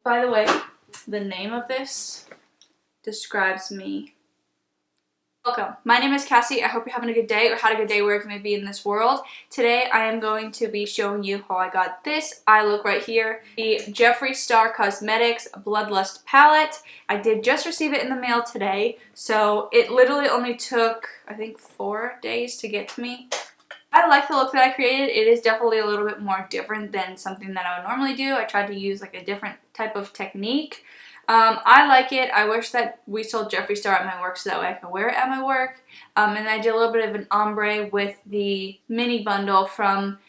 By the way, the name of this describes me. Welcome. My name is Cassie. I hope you're having a good day or had a good day wherever you may be in this world. Today I am going to be showing you how I got this eye look right here. The Jeffree Star Cosmetics Bloodlust palette. I did just receive it in the mail today, so it literally only took, I think, 4 days to get to me. I like the look that I created. It is definitely a little bit more different than something that I would normally do. I tried to use like a different type of technique. I like it. I wish that we sold Jeffree Star at my work so that way I could wear it at my work. And I did a little bit of an ombre with the mini bundle from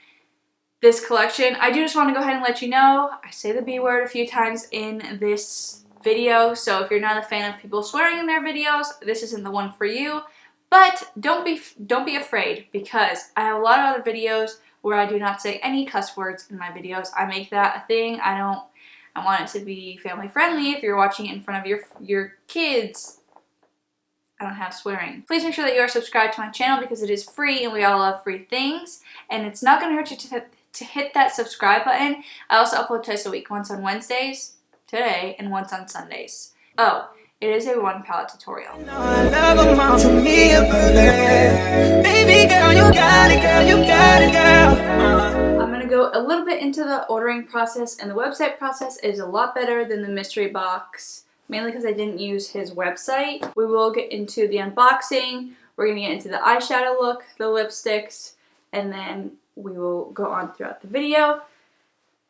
this collection. I do just want to go ahead and let you know, I say the B word a few times in this video, so if you're not a fan of people swearing in their videos, this isn't the one for you. But don't be afraid, because I have a lot of other videos where I do not say any cuss words in my videos. I make that a thing. I want it to be family friendly. If you're watching it in front of your kids, I don't have swearing. Please make sure that you are subscribed to my channel because it is free and we all love free things. And it's not going to hurt you to hit that subscribe button. I also upload twice a week, once on Wednesdays, today, and once on Sundays. Oh, it is a one palette tutorial. I'm going to go a little bit into the ordering process, and the website process is a lot better than the mystery box, mainly because I didn't use his website. We will get into the unboxing, we're going to get into the eyeshadow look, the lipsticks, and then we will go on throughout the video.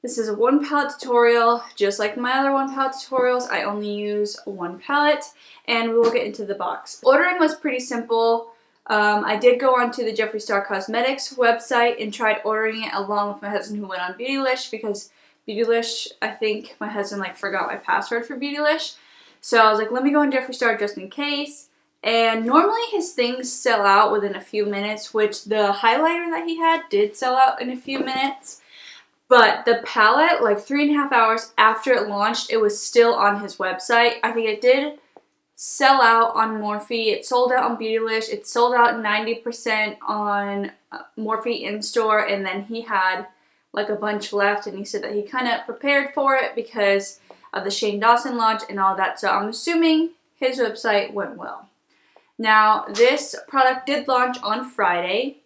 This is a one palette tutorial, just like my other one palette tutorials. I only use one palette, and we will get into the box. Ordering was pretty simple. I did go onto the Jeffree Star Cosmetics website and tried ordering it along with my husband who went on BeautyLish, because BeautyLish, I think my husband forgot my password for BeautyLish. So I was like, let me go on Jeffree Star just in case. And normally his things sell out within a few minutes, which the highlighter that he had did sell out in a few minutes. But the palette, like 3.5 hours after it launched, it was still on his website. I think it did sell out on Morphe. It sold out on BeautyLish. It sold out 90% on Morphe in-store. And then he had like a bunch left. And he said that he kind of prepared for it because of the Shane Dawson launch and all that. So I'm assuming his website went well. Now, this product did launch on Friday.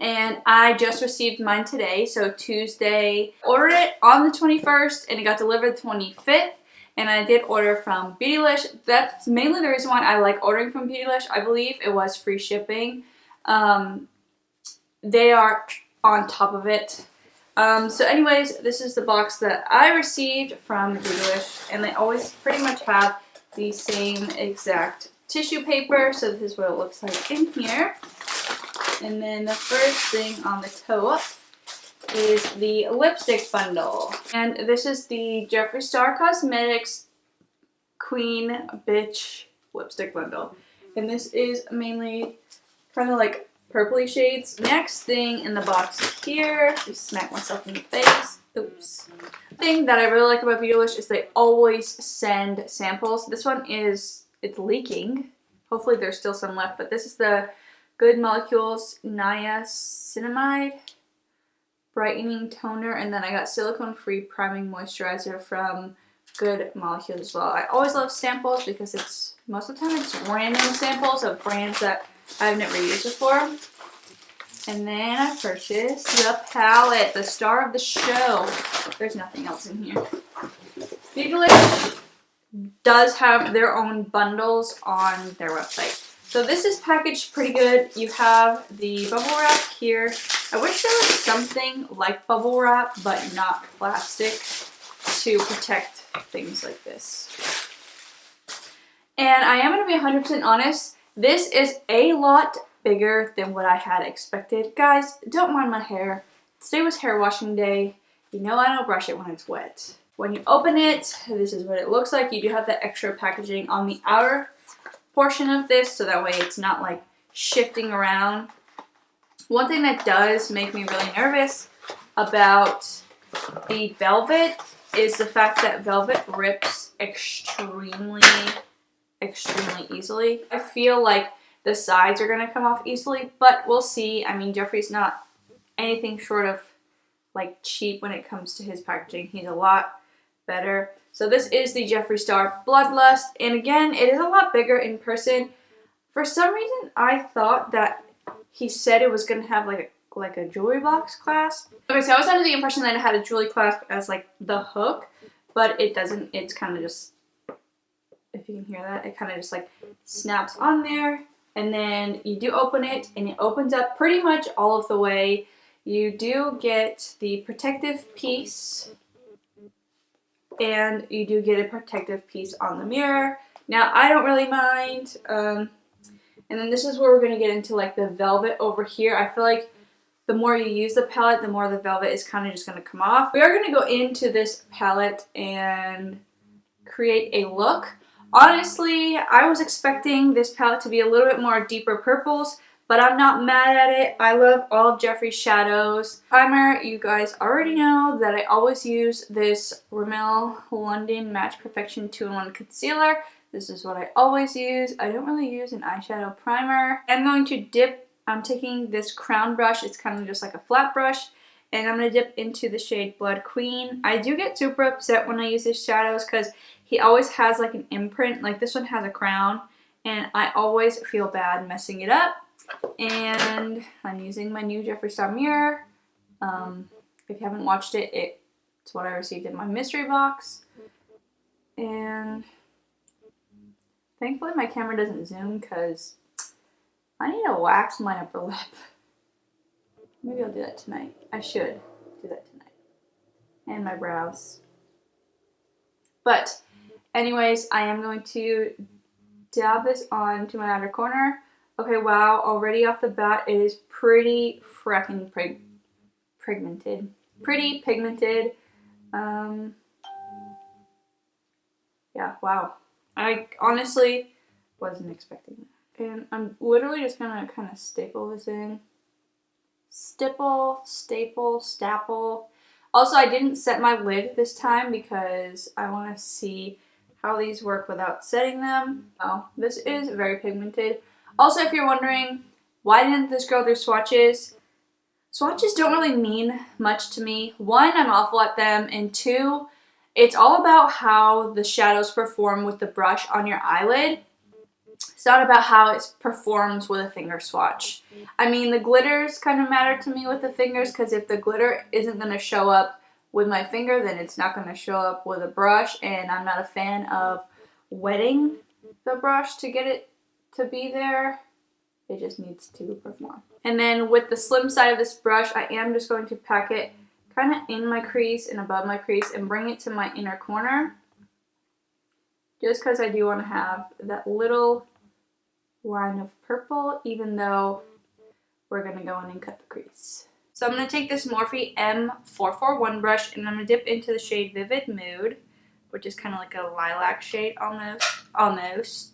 And I just received mine today, so Tuesday. Ordered it on the 21st, and it got delivered the 25th. And I did order from BeautyLish. That's mainly the reason why I like ordering from BeautyLish. I believe it was free shipping. They are on top of it. So anyways, this is the box that I received from BeautyLish. And they always pretty much have the same exact tissue paper. So this is what it looks like in here. And then the first thing on the top is the lipstick bundle. And this is the Jeffree Star Cosmetics Queen Bitch lipstick bundle. And this is mainly kind of like purpley shades. Next thing in the box here, I smacked myself in the face. Oops. The thing that I really like about BeautyLish is they always send samples. This one it's leaking. Hopefully there's still some left, but this is the Good Molecules Niacinamide Brightening Toner, and then I got silicone-free priming moisturizer from Good Molecules as well. I always love samples because most of the time it's random samples of brands that I've never used before. And then I purchased the palette, the star of the show. There's nothing else in here. BeautyLish does have their own bundles on their website. So this is packaged pretty good. You have the bubble wrap here. I wish there was something like bubble wrap, but not plastic, to protect things like this. And I am going to be 100% honest, this is a lot bigger than what I had expected. Guys, don't mind my hair. Today was hair washing day. You know I don't brush it when it's wet. When you open it, this is what it looks like. You do have the extra packaging on the outer portion of this, so that way it's not like shifting around. One thing that does make me really nervous about the velvet is the fact that velvet rips extremely easily. I feel like the sides are going to come off easily, but we'll see. I mean, Jeffree's not anything short of like cheap when it comes to his packaging. He's a lot better. So this is the Jeffree Star Bloodlust, and again, it is a lot bigger in person. For some reason, I thought that he said it was going to have like a jewelry box clasp. Okay, so I was under the impression that it had a jewelry clasp as like the hook, but it doesn't. It's kind of just, if you can hear that, it kind of just like snaps on there, and then you do open it, and it opens up pretty much all of the way. You do get the protective piece, and you do get a protective piece on the mirror. Now, I don't really mind. And then this is where we're going to get into like the velvet over here. I feel like the more you use the palette, the more the velvet is kind of just going to come off. We are going to go into this palette and create a look. Honestly, I was expecting this palette to be a little bit more deeper purples, but I'm not mad at it. I love all of Jeffree's shadows. Primer, you guys already know that I always use this Rimmel London Match Perfection 2-in-1 Concealer. This is what I always use. I don't really use an eyeshadow primer. I'm going to dip, I'm taking this crown brush. It's kind of just like a flat brush. And I'm going to dip into the shade Blood Queen. I do get super upset when I use his shadows because he always has like an imprint. Like this one has a crown. And I always feel bad messing it up. And I'm using my new Jeffree Star mirror. If you haven't watched it, it's what I received in my mystery box. And thankfully my camera doesn't zoom because I need to wax my upper lip. Maybe I'll do that tonight. I should do that tonight. And my brows. But anyways, I am going to dab this onto my outer corner. Okay, wow, already off the bat, it is pretty fracking pigmented. Pretty pigmented. Yeah, wow. I honestly wasn't expecting that. And I'm literally just gonna kind of staple this in. Staple. Also, I didn't set my lid this time because I want to see how these work without setting them. Oh, this is very pigmented. Also, if you're wondering, why didn't this go through swatches? Swatches don't really mean much to me. One, I'm awful at them, and two, it's all about how the shadows perform with the brush on your eyelid. It's not about how it performs with a finger swatch. I mean, the glitters kind of matter to me with the fingers because if the glitter isn't going to show up with my finger, then it's not going to show up with a brush, and I'm not a fan of wetting the brush to get it to be there. It just needs to perform. And then with the slim side of this brush, I am just going to pack it kind of in my crease and above my crease and bring it to my inner corner. Just because I do want to have that little line of purple, even though we're going to go in and cut the crease. So I'm going to take this Morphe M441 brush and I'm going to dip into the shade Vivid Mood, which is kind of like a lilac shade almost.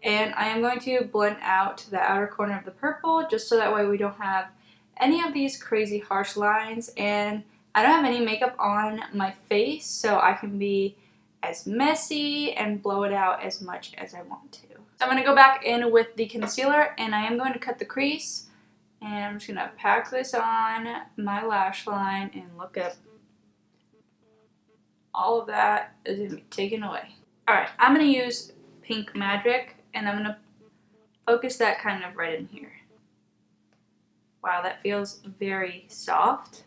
And I am going to blend out the outer corner of the purple just so that way we don't have any of these crazy harsh lines. And I don't have any makeup on my face, so I can be as messy and blow it out as much as I want to. So I'm going to go back in with the concealer and I am going to cut the crease. And I'm just going to pack this on my lash line and look up. All of that is going to be taken away. Alright, I'm going to use Pink Magic and I'm going to focus that kind of right in here. Wow, that feels very soft.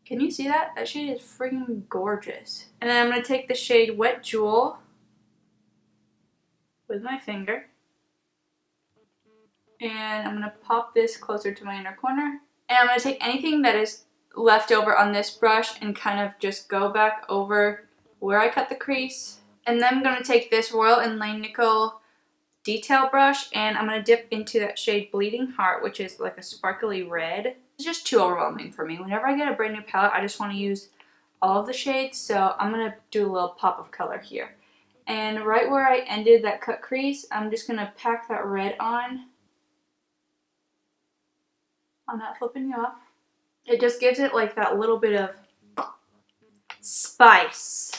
Can you see that? That shade is freaking gorgeous. And then I'm going to take the shade Wet Jewel with my finger. And I'm going to pop this closer to my inner corner. And I'm going to take anything that is left over on this brush and kind of just go back over where I cut the crease. And then I'm going to take this Royal Inlay Nickel detail brush and I'm going to dip into that shade Bleeding Heart, which is like a sparkly red. It's just too overwhelming for me. Whenever I get a brand new palette, I just want to use all of the shades. So I'm going to do a little pop of color here. And right where I ended that cut crease, I'm just going to pack that red on. I'm not flipping you off. It just gives it like that little bit of spice.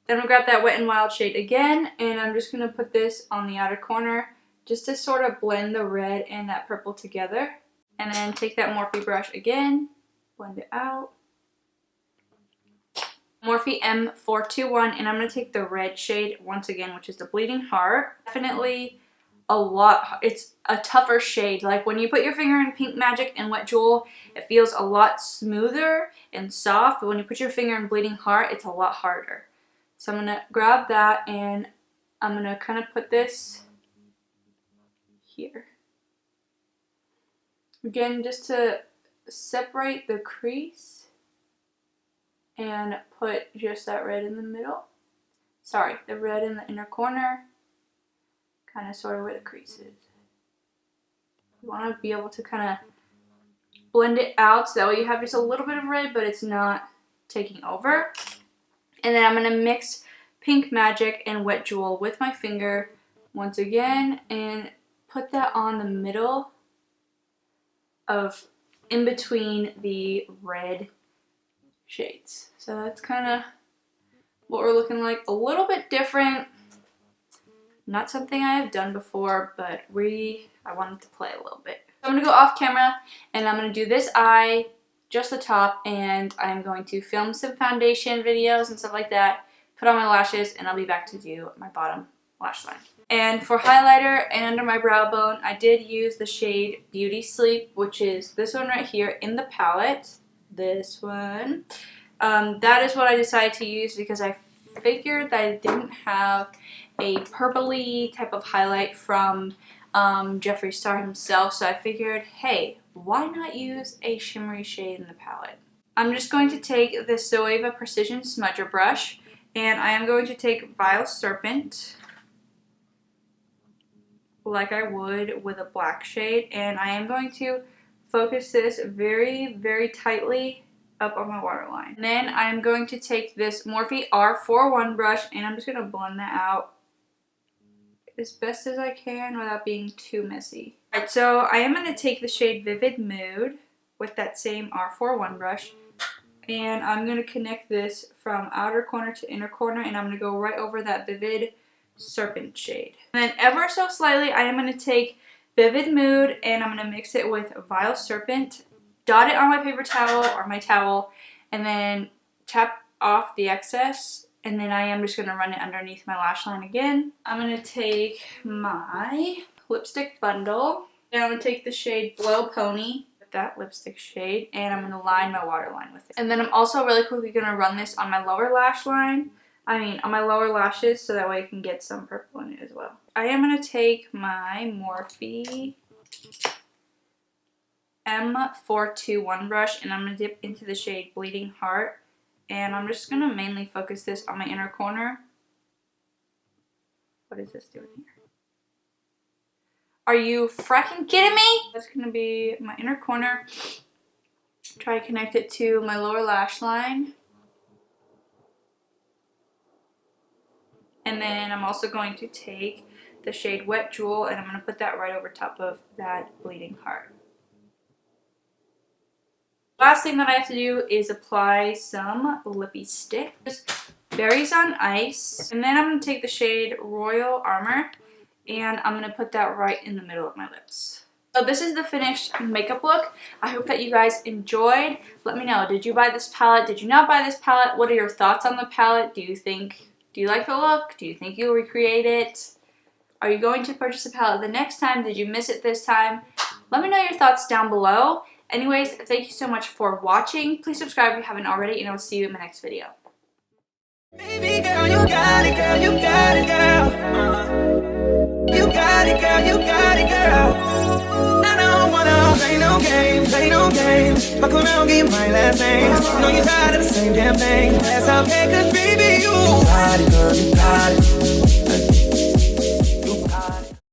Then I'll grab that Wet n Wild shade again, and I'm just going to put this on the outer corner just to sort of blend the red and that purple together. And then take that Morphe brush again, blend it out. Morphe M421, and I'm going to take the red shade once again, which is the Bleeding Heart. Definitely a lot, it's a tougher shade. Like when you put your finger in Pink Magic and Wet Jewel, it feels a lot smoother and soft, but when you put your finger in Bleeding Heart, it's a lot harder. So I'm going to grab that and I'm going to kind of put this here. Again, just to separate the crease and put just that red in the middle. Sorry, the red in the inner corner, kind of sort of where the crease is. You want to be able to kind of blend it out so that way you have just a little bit of red, but it's not taking over. And then I'm going to mix Pink Magic and Wet Jewel with my finger once again and put that on the middle of in between the red shades. So that's kind of what we're looking like. A little bit different. Not something I have done before, but I wanted to play a little bit. So I'm going to go off camera and I'm going to do this eye, just the top, and I'm going to film some foundation videos and stuff like that, put on my lashes, and I'll be back to do my bottom lash line. And for highlighter and under my brow bone, I did use the shade Beauty Sleep, which is this one right here in the palette. This one. That is what I decided to use because I figured that I didn't have a purpley type of highlight from Jeffree Star himself, so I figured, hey, why not use a shimmery shade in the palette? I'm just going to take this Zoeva Precision Smudger brush, and I am going to take Vile Serpent, like I would with a black shade, and I am going to focus this very, very tightly up on my waterline. And then I'm going to take this Morphe R41 brush and I'm just going to blend that out as best as I can without being too messy. Alright, so I am going to take the shade Vivid Mood with that same R41 brush, and I'm going to connect this from outer corner to inner corner, and I'm going to go right over that Vivid Serpent shade. And then ever so slightly I am going to take Vivid Mood and I'm going to mix it with Vile Serpent, dot it on my paper towel or my towel, and then tap off the excess, and then I am just going to run it underneath my lash line again. I'm going to take my lipstick bundle and I'm going to take the shade Blow Pony, that lipstick shade, and I'm going to line my waterline with it. And then I'm also really quickly going to run this on my lower lash line, on my lower lashes, so that way I can get some purple in it as well. I am going to take my Morphe M421 brush and I'm going to dip into the shade Bleeding Heart, and I'm just going to mainly focus this on my inner corner. What is this doing here? Are you frickin' kidding me? That's going to be my inner corner. Try to connect it to my lower lash line. And then I'm also going to take the shade Wet Jewel and I'm going to put that right over top of that Bleeding Heart. Last thing that I have to do is apply some lippy stick. Just Berries on Ice. And then I'm going to take the shade Royal Armor and I'm going to put that right in the middle of my lips. So this is the finished makeup look. I hope that you guys enjoyed. Let me know, did you buy this palette? Did you not buy this palette? What are your thoughts on the palette? Do you like the look? Do you think you'll recreate it? Are you going to purchase a palette the next time? Did you miss it this time? Let me know your thoughts down below. Anyways, thank you so much for watching. Please subscribe if you haven't already, and I'll see you in my next video. Baby girl, you got it, girl, you got it, girl. You got it, girl, you got it, girl. I don't wanna play no games, play no games. Fuck around, get my last name. Know you're tired of the same damn thing. That's okay, cause baby, you got it, girl, you got it.